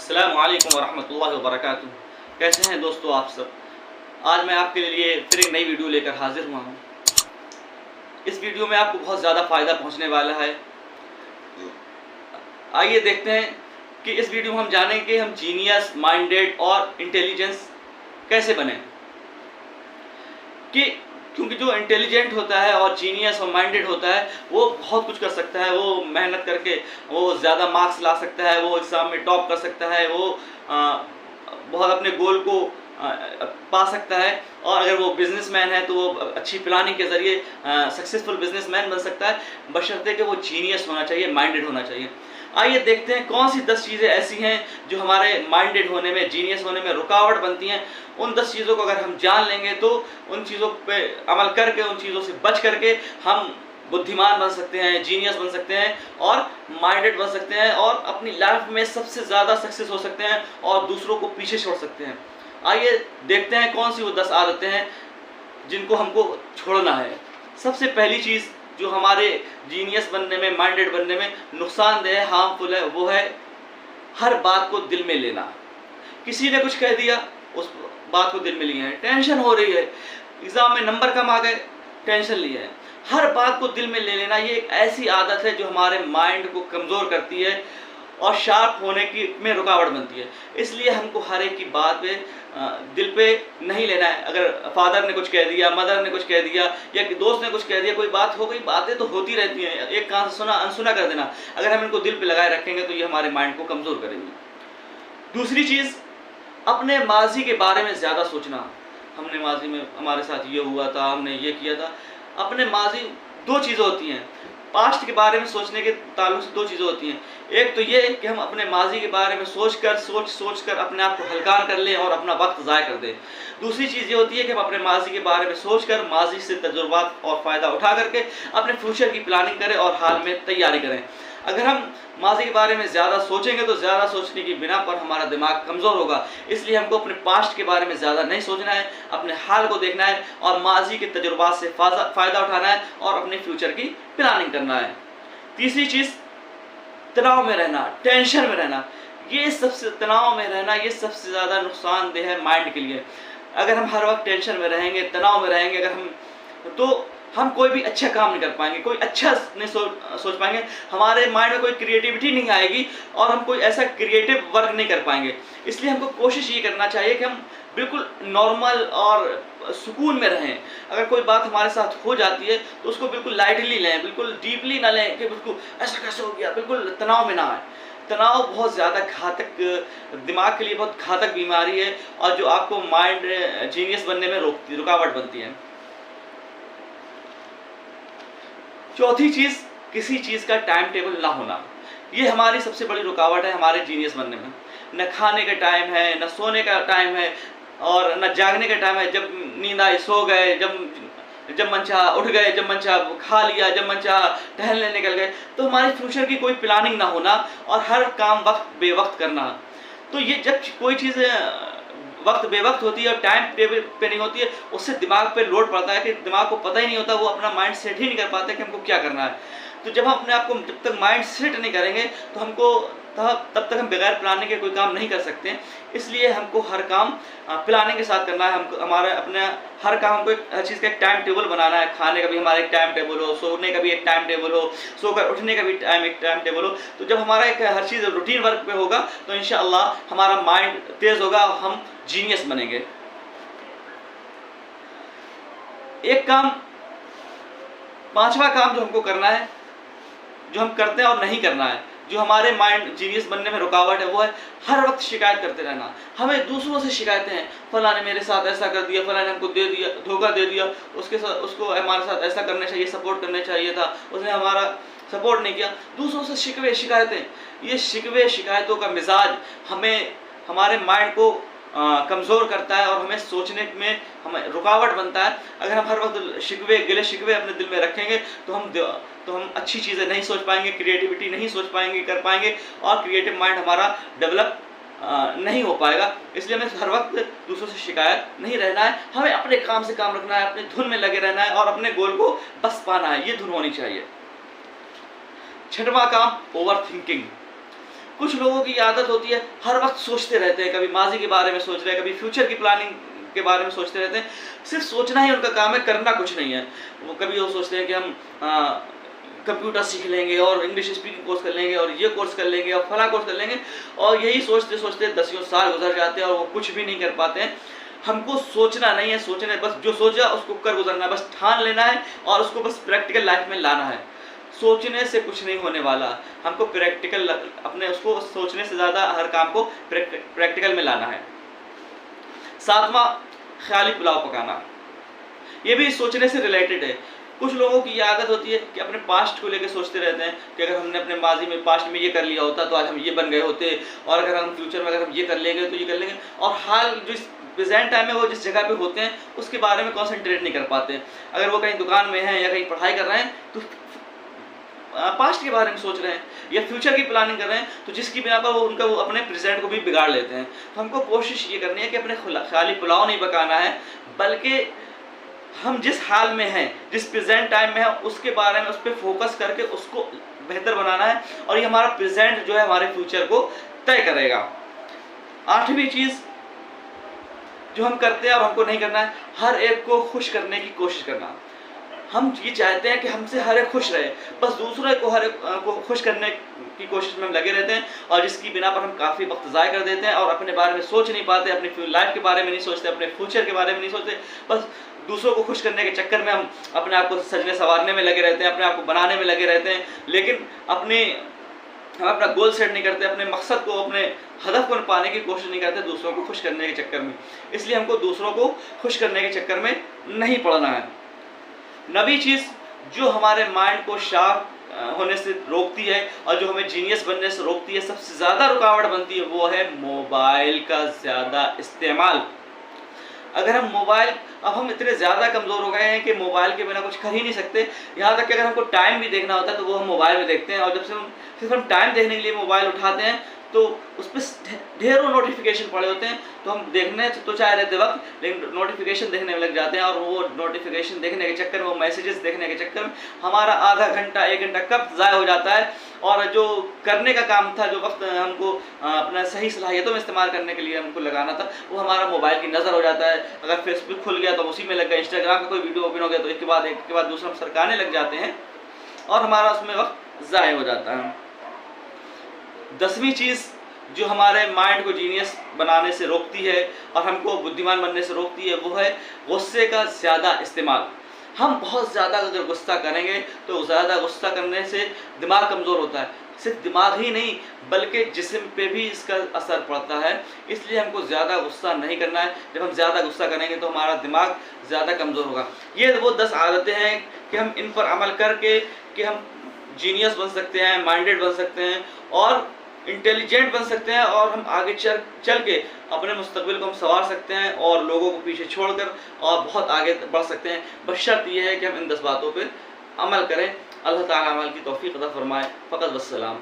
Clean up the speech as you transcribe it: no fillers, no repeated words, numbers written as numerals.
अस्सलामु अलैकुम वरहमतुल्लाहि वबरकातुहू। कैसे हैं दोस्तों आप सब। आज मैं आपके लिए फिर एक नई वीडियो लेकर हाजिर हुआ हूँ। इस वीडियो में आपको बहुत ज़्यादा फ़ायदा पहुँचने वाला है। आइए देखते हैं कि इस वीडियो में हम जानेंगे कि हम जीनियस, माइंडेड और इंटेलिजेंस कैसे बने। क्योंकि जो इंटेलिजेंट होता है और जीनियस और माइंडेड होता है वो बहुत कुछ कर सकता है। वो मेहनत करके वो ज़्यादा मार्क्स ला सकता है, वो एग्ज़ाम में टॉप कर सकता है, वो बहुत अपने गोल को पा सकता है। और अगर वो बिजनेसमैन है तो वो अच्छी प्लानिंग के ज़रिए सक्सेसफुल बिजनेसमैन बन सकता है, बशर्ते कि वो जीनियस होना चाहिए, माइंडेड होना चाहिए। आइए देखते हैं कौन सी 10 चीज़ें ऐसी हैं जो हमारे माइंडेड होने में, जीनियस होने में रुकावट बनती हैं। उन 10 चीज़ों को अगर हम जान लेंगे तो उन चीज़ों पे अमल करके, उन चीज़ों से बच करके हम बुद्धिमान बन सकते हैं, जीनियस बन सकते हैं और माइंडेड बन सकते हैं और अपनी लाइफ में सबसे ज़्यादा सक्सेस हो सकते हैं और दूसरों को पीछे छोड़ सकते हैं। आइए देखते हैं कौन सी वो 10 आदतें हैं जिनको हमको छोड़ना है। सबसे पहली चीज़ जो हमारे जीनियस बनने में, माइंडेड बनने में नुकसानदेह, हार्मफुल है, वो है हर बात को दिल में लेना। किसी ने कुछ कह दिया, उस बात को दिल में लिया है। टेंशन हो रही है, एग्ज़ाम में नंबर कम आ गए, टेंशन लिया है। हर बात को दिल में ले लेना ये एक ऐसी आदत है जो हमारे माइंड को कमज़ोर करती है और शार्प होने की में रुकावट बनती है। इसलिए हमको हर एक की बात पे दिल पे नहीं लेना है। अगर फादर ने कुछ कह दिया, मदर ने कुछ कह दिया या दोस्त ने कुछ कह दिया, कोई बात हो गई, बातें तो होती रहती हैं, एक कान से सुना अनसुना कर देना। अगर हम इनको दिल पे लगाए रखेंगे तो ये हमारे माइंड को कमज़ोर करेंगे। दूसरी चीज़, अपने माजी के बारे में ज़्यादा सोचना। हमने माजी में हमारे साथ ये हुआ था, हमने ये किया था। अपने माजी, दो चीज़ें होती हैं पास्ट के बारे में सोचने के ताल्लुक से, दो चीज़ें होती हैं। एक तो ये कि हम अपने माजी के बारे में सोच कर अपने आप को हल्का कर लें और अपना वक्त ज़ाय कर दें। दूसरी चीज़ ये होती है कि हम अपने माजी के बारे में सोचकर, माजी से तजुर्बात और फ़ायदा उठा करके अपने फ्यूचर की प्लानिंग करें और हाल में तैयारी करें। अगर हम माजी के बारे में ज़्यादा सोचेंगे तो ज़्यादा सोचने की बिना पर हमारा दिमाग कमज़ोर होगा। इसलिए हमको अपने पास्ट के बारे में ज़्यादा नहीं सोचना है, अपने हाल को देखना है और माजी के तजुर्बात से फ़ायदा उठाना है और अपने फ्यूचर की प्लानिंग करना है। तीसरी चीज़, तनाव में रहना, टेंशन में रहना। ये सबसे तनाव में रहना ये सबसे ज़्यादा नुकसानदेह है माइंड के लिए। अगर हम हर वक्त टेंशन में रहेंगे, तनाव में रहेंगे, तो हम कोई भी अच्छा काम नहीं कर पाएंगे, कोई अच्छा नहीं सोच पाएंगे, हमारे माइंड में कोई क्रिएटिविटी नहीं आएगी और हम कोई ऐसा क्रिएटिव वर्क नहीं कर पाएंगे। इसलिए हमको कोशिश ये करना चाहिए कि हम बिल्कुल नॉर्मल और सुकून में रहें। अगर कोई बात हमारे साथ हो जाती है तो उसको बिल्कुल लाइटली लें, बिल्कुल डीपली ना लें कि बिल्कुल ऐसा कैसे हो गया, बिल्कुल तनाव में ना आए। तनाव बहुत ज़्यादा घातक, दिमाग के लिए बहुत घातक बीमारी है और जो आपको माइंड जीनियस बनने में रुकावट बनती है। चौथी चीज़, किसी चीज़ का टाइम टेबल ना होना। ये हमारी सबसे बड़ी रुकावट है हमारे जीनियस बनने में। न खाने का टाइम है, न सोने का टाइम है और न जागने का टाइम है। जब नींद आई सो गए, जब मन चाहा उठ गए, जब मन चाहा खा लिया, जब मन चाहा टहलने निकल गए। तो हमारे फ्यूचर की कोई प्लानिंग ना होना और हर काम वक्त बेवक्त करना। तो ये जब कोई चीज़ वक्त बेवक्त होती है और टाइम टेबल पे नहीं होती है, उससे दिमाग पे लोड पड़ता है कि दिमाग को पता ही नहीं होता, वो अपना माइंड सेट ही नहीं कर पाते कि हमको क्या करना है। तो जब हम अपने आप को जब तक माइंड सेट नहीं करेंगे तो हमको तब तक हम बगैर प्लानिंग के कोई काम नहीं कर सकते। इसलिए हमको हर काम प्लानिंग के साथ करना है। हमको हमारा अपने हर काम, हमको हर चीज़ का एक टाइम टेबल बनाना है। खाने का भी हमारा एक टाइम टेबल हो, सोने का भी एक टाइम टेबल हो, सोकर उठने का भी एक टाइम टेबल हो। तो जब हमारा एक हर चीज़ रूटीन वर्क पे होगा तो इंशाअल्लाह हमारा माइंड तेज़ होगा और हम जीनियस बनेंगे। एक काम, पांचवा काम जो हमको करना है, जो हम करते हैं और नहीं करना है, जो हमारे माइंड जीनियस बनने में रुकावट है, वो है हर वक्त शिकायत करते रहना। हमें दूसरों से शिकायतें हैं, फलां ने मेरे साथ ऐसा कर दिया, फलां ने हमको दे दिया, धोखा दे दिया, उसको हमारे साथ ऐसा करना चाहिए, सपोर्ट करना चाहिए था, उसने हमारा सपोर्ट नहीं किया। दूसरों से शिकवे शिकायतें, ये शिकवे शिकायतों का मिजाज हमारे माइंड को कमज़ोर करता है और हमें सोचने में हमें रुकावट बनता है। अगर हम हर वक्त गिले शिकवे अपने दिल में रखेंगे तो हम अच्छी चीज़ें नहीं सोच पाएंगे, क्रिएटिविटी नहीं सोच पाएंगे, कर पाएंगे और क्रिएटिव माइंड हमारा डेवलप नहीं हो पाएगा। इसलिए हमें हर वक्त दूसरों से शिकायत नहीं रहना है, हमें अपने काम से काम रखना है, अपने धुन में लगे रहना है और अपने गोल को बस पाना है, ये धुन होनी चाहिए। छठवां काम, ओवर थिंकिंग। कुछ लोगों की आदत होती है हर वक्त सोचते रहते हैं, कभी माजी के बारे में सोच रहे हैं, कभी फ्यूचर की प्लानिंग के बारे में सोचते रहते हैं। सिर्फ सोचना ही उनका काम है, करना कुछ नहीं है। वो कभी वो सोचते हैं कि हम कंप्यूटर सीख लेंगे और इंग्लिश स्पीकिंग कोर्स कर लेंगे और ये कोर्स कर लेंगे और फला कोर्स कर लेंगे, और यही सोचते सोचते 10 साल गुजर जाते हैं और वो कुछ भी नहीं कर पाते हैं। हमको सोचना नहीं है, सोचना है बस, जो सोचा उसको कर गुजरना है, बस ठान लेना है और उसको बस प्रैक्टिकल लाइफ में लाना है। सोचने से कुछ नहीं होने वाला, हमको प्रैक्टिकल अपने उसको सोचने से ज़्यादा हर काम को प्रैक्टिकल में लाना है। 7वां, ख्याली पुलाव पकाना। ये भी सोचने से रिलेटेड है। कुछ लोगों की ये आदत होती है कि अपने पास्ट को लेकर सोचते रहते हैं कि अगर हमने अपने माजी में पास्ट में ये कर लिया होता तो आज हम ये बन गए होते, और अगर हम फ्यूचर में अगर हम ये कर लेंगे तो ये कर लेंगे, और हाल जो प्रेजेंट टाइम में वो जिस जगह पे होते हैं उसके बारे में कॉन्सेंट्रेट नहीं कर पाते। अगर वो कहीं दुकान में हैं या कहीं पढ़ाई कर रहे हैं तो पास्ट के बारे में सोच रहे हैं या फ्यूचर की प्लानिंग कर रहे हैं, तो जिसकी बिना पर वो अपने प्रेजेंट को भी बिगाड़ लेते हैं। तो हमको कोशिश ये करनी है कि अपने खाली पुलाव नहीं पकाना है, बल्कि हम जिस हाल में हैं, जिस प्रेजेंट टाइम में है उसके बारे में उस पर फोकस करके उसको बेहतर बनाना है, और ये हमारा प्रेजेंट जो है हमारे फ्यूचर को तय करेगा। 8वीं चीज़ जो हम करते हैं और हमको नहीं करना है, हर एक को खुश करने की कोशिश करना। हम ये चाहते हैं कि हमसे हर एक खुश रहे, बस दूसरे को हर एक को खुश करने की कोशिश में हम लगे रहते हैं, और जिसकी बिना पर हम काफ़ी वक्त ज़ाया कर देते हैं और अपने बारे में सोच नहीं पाते, अपनी लाइफ के बारे में नहीं सोचते, अपने फ्यूचर के बारे में नहीं सोचते। बस दूसरों को खुश करने के चक्कर में हम अपने आप को सजने संवारने में लगे रहते हैं, अपने आप को बनाने में लगे रहते हैं, लेकिन हम अपना गोल सेट नहीं करते, अपने मकसद को, अपने हदफ को पाने की कोशिश नहीं करते दूसरों को खुश करने के चक्कर में। इसलिए हमको दूसरों को खुश करने के चक्कर में नहीं पड़ना है। 9वीं चीज़ जो हमारे माइंड को शार्प होने से रोकती है और जो हमें जीनियस बनने से रोकती है, सबसे ज़्यादा रुकावट बनती है, वो है मोबाइल का ज़्यादा इस्तेमाल। अगर हम इतने ज़्यादा कमज़ोर हो गए हैं कि मोबाइल के बिना कुछ कर ही नहीं सकते। यहाँ तक कि अगर हमको टाइम भी देखना होता है तो वो हम मोबाइल में देखते हैं, और जब से सिर्फ हम टाइम देखने के लिए मोबाइल उठाते हैं तो उस पर ढेरों नोटिफिकेशन पड़े होते हैं, तो हम देखने तो चाह रहते वक्त, लेकिन नोटिफिकेशन देखने में लग जाते हैं, और वो नोटिफिकेशन देखने के चक्कर में, वो मैसेजेस देखने के चक्कर में हमारा आधा घंटा 1 घंटा कब ज़ाया हो जाता है, और जो करने का काम था, जो वक्त हमको अपना सही सलाहियतों में इस्तेमाल करने के लिए हमको लगाना था, वो हमारा मोबाइल की नज़र हो जाता है। अगर फेसबुक खुल गया तो उसी में लग गया, इंस्टाग्राम का कोई वीडियो ओपन हो गया तो एक के बाद दूसरा हम सरकाने लग जाते हैं और हमारा उसमें वक्त ज़ाया हो जाता है। 10वीं चीज़ जो हमारे माइंड को जीनियस बनाने से रोकती है और हमको बुद्धिमान बनने से रोकती है, वो है गुस्से का ज़्यादा इस्तेमाल। हम बहुत ज़्यादा अगर गुस्सा करेंगे तो ज़्यादा गुस्सा करने से दिमाग कमज़ोर होता है। सिर्फ दिमाग ही नहीं बल्कि जिस्म पे भी इसका असर पड़ता है, इसलिए हमको ज़्यादा गुस्सा नहीं करना है। जब हम ज़्यादा गुस्सा करेंगे तो हमारा दिमाग ज़्यादा कमज़ोर होगा। ये वो 10 आदतें हैं कि हम इन पर अमल करके कि हम जीनियस बन सकते हैं, माइंडेड बन सकते हैं और इंटेलिजेंट बन सकते हैं, और हम आगे चल के अपने मुस्तकबिल को हम संवार सकते हैं और लोगों को पीछे छोड़कर और बहुत आगे बढ़ सकते हैं। बशर्त यह है कि हम इन 10 बातों पर अमल करें। अल्लाह ताला अमल की तौफीक अता फरमाए। फ़कत वस्सलाम।